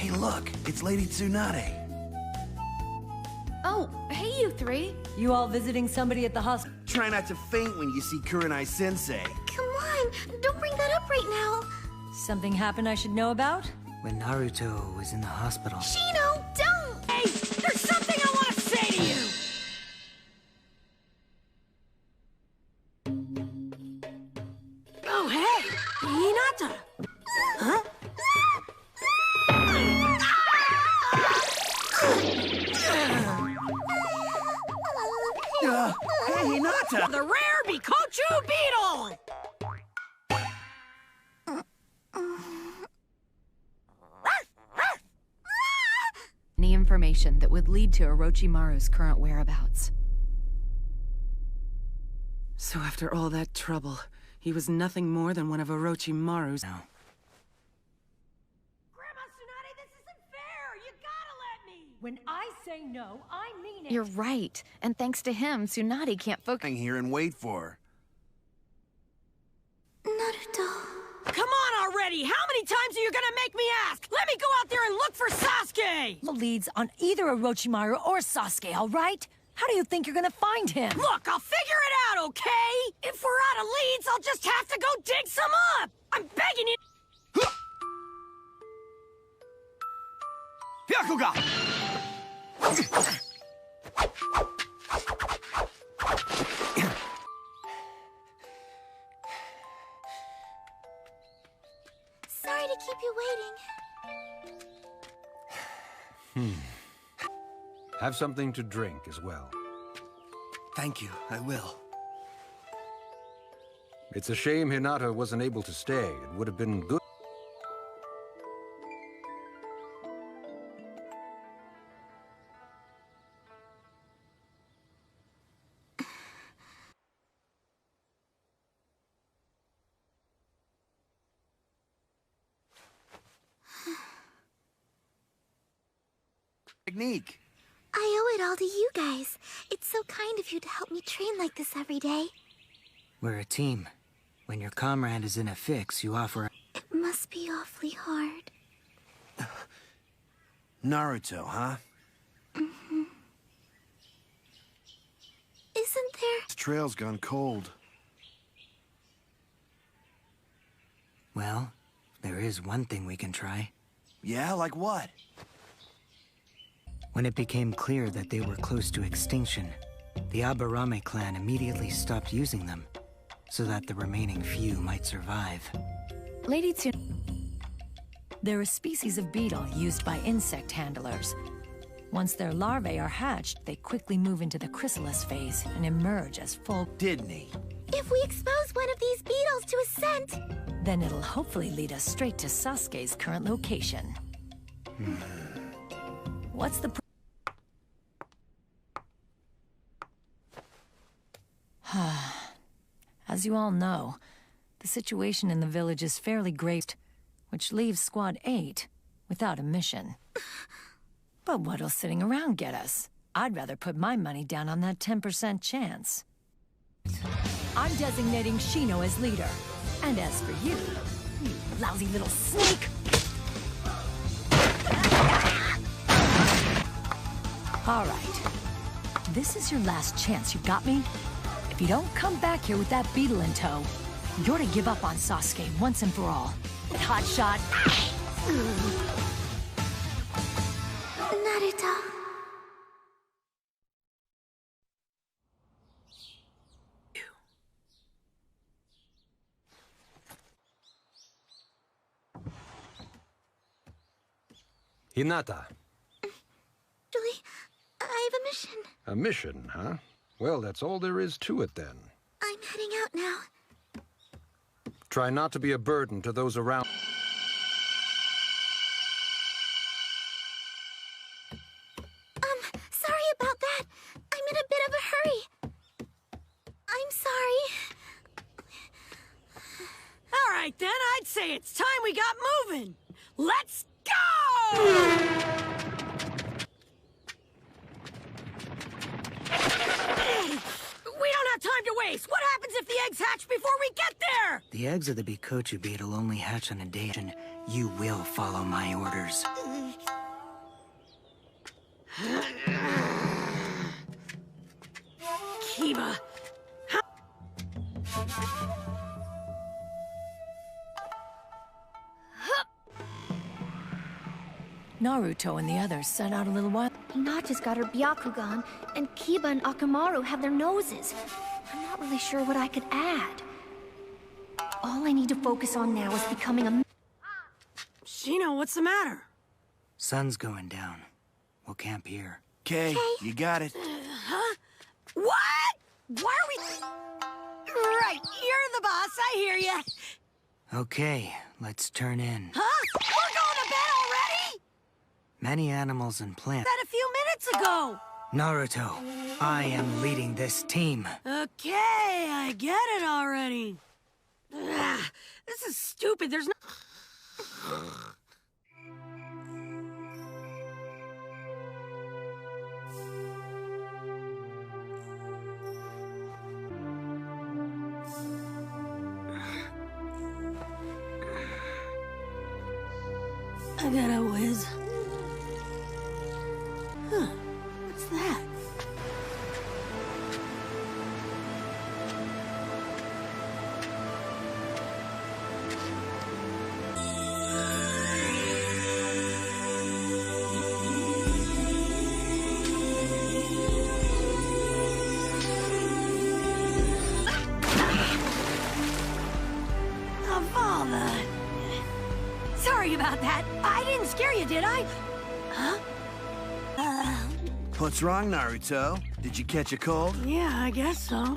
Hey, look, it's Lady Tsunade. Oh, hey you three. You all visiting somebody at the hospital? Try not to faint when you see Kurenai-sensei. Come on, don't bring that up right now. Something happened I should know about? When Naruto was in the hospital. Shino, don't! Hey, there's something I want to say to you! Oh, hey! Hinata! Huh? Hey, Hinata! The rare Bikochu beetle! Any information that would lead to Orochimaru's current whereabouts. So after all that trouble, he was nothing more than one of Orochimaru's... Now. Grandma Tsunade, this isn't fair! You gotta let me! When I say no, I mean it! You're right, and thanks to him, Tsunade can't focus. Hang here and wait for her. Naruto... Come on already! How many times are you gonna make me ask? Let me go out there and look for Sasuke! The leads on either Orochimaru or Sasuke, all right? How do you think you're gonna find him? Look, I'll figure it out, okay? If we're out of leads, I'll just have to go dig some up! I'm begging you! Byakugan! Sorry to keep you waiting. Have something to drink as well. Thank you, I will. It's a shame Hinata wasn't able to stay. It would have been good. Technique. I owe it all to you guys. It's so kind of you to help me train like this every day. We're a team. When your comrade is in a fix, you offer... It must be awfully hard. Naruto, huh? Mm-hmm. Isn't there... This trail's gone cold. Well, there is one thing we can try. Yeah, like what? When it became clear that they were close to extinction, the Aburame clan immediately stopped using them, so that the remaining few might survive. Lady Tsunade... They're a species of beetle used by insect handlers. Once their larvae are hatched, they quickly move into the chrysalis phase and emerge as full... Didn't he? If we expose one of these beetles to a scent... Then it'll hopefully lead us straight to Sasuke's current location. What's the... As you all know, the situation in the village is fairly grave, which leaves Squad 8 without a mission. But what'll sitting around get us? I'd rather put my money down on that 10% chance. I'm designating Shino as leader. And as for you, you lousy little snake! All right. This is your last chance, you got me? If you don't come back here with that beetle in tow, you're to give up on Sasuke once and for all. Hot shot. Naruto... Hinata. Julie, I have a mission. A mission, huh? Well, that's all there is to it then. I'm heading out now. Try not to be a burden to those around. Sorry about that. I'm in a bit of a hurry. I'm sorry. All right, then, I'd say it's time we got moving. Let's go! We don't have time to waste. What happens if the eggs hatch before we get there? The eggs of the Bikochu beetle only hatch on a day, and you will follow my orders. Kiba. Naruto and the others set out a little while. Hinata's got her Byakugan, and Kiba and Akamaru have their noses. I'm not really sure what I could add. All I need to focus on now is becoming a... Shino, what's the matter? Sun's going down. We'll camp here. Okay, you got it. Huh? What? Why are we... Right, you're the boss, I hear ya. Okay, let's turn in. Huh? We're going to bed already? Many animals and plants. That a few minutes ago. Naruto, I am leading this team. Okay, I get it already. Ugh, this is stupid, there's no... I gotta whiz. Huh, what's that? Of all the... Sorry about that. I didn't scare you, did I? Huh? What's wrong, Naruto? Did you catch a cold? Yeah, I guess so.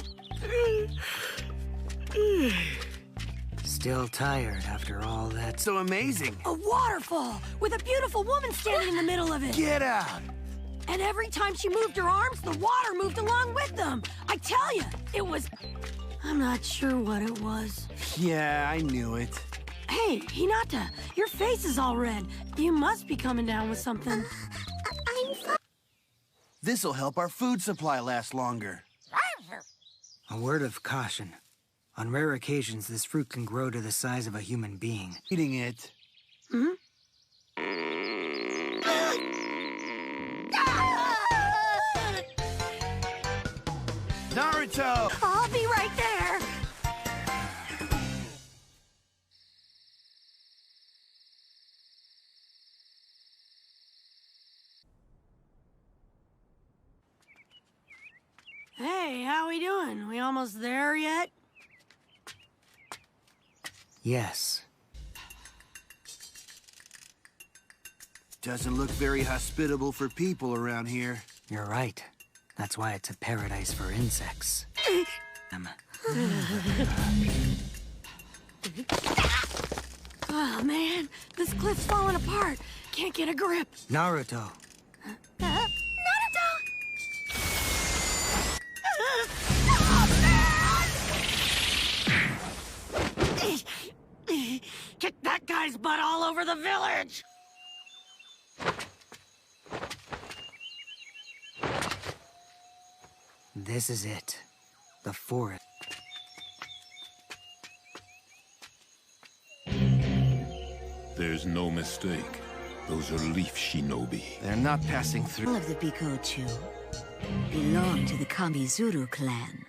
Still tired after all that. So amazing. A waterfall with a beautiful woman standing in the middle of it. Get out! And every time she moved her arms, the water moved along with them. I tell you, it was... I'm not sure what it was. Yeah, I knew it. Hey, Hinata, your face is all red. You must be coming down with something. I'm fine. This'll help our food supply last longer. A word of caution. On rare occasions, this fruit can grow to the size of a human being. Eating it. Hmm? Naruto! I'll be right there. Hey, how we doing? We almost there yet? Yes. Doesn't look very hospitable for people around here. You're right. That's why it's a paradise for insects. Oh, man. This cliff's falling apart. Can't get a grip. Naruto. Naruto! Kick that guy's butt all over the village! This is it. The forest. There's no mistake. Those are leaf shinobi. They're not passing through. All of the Bikochu belong to the Kamizuru clan.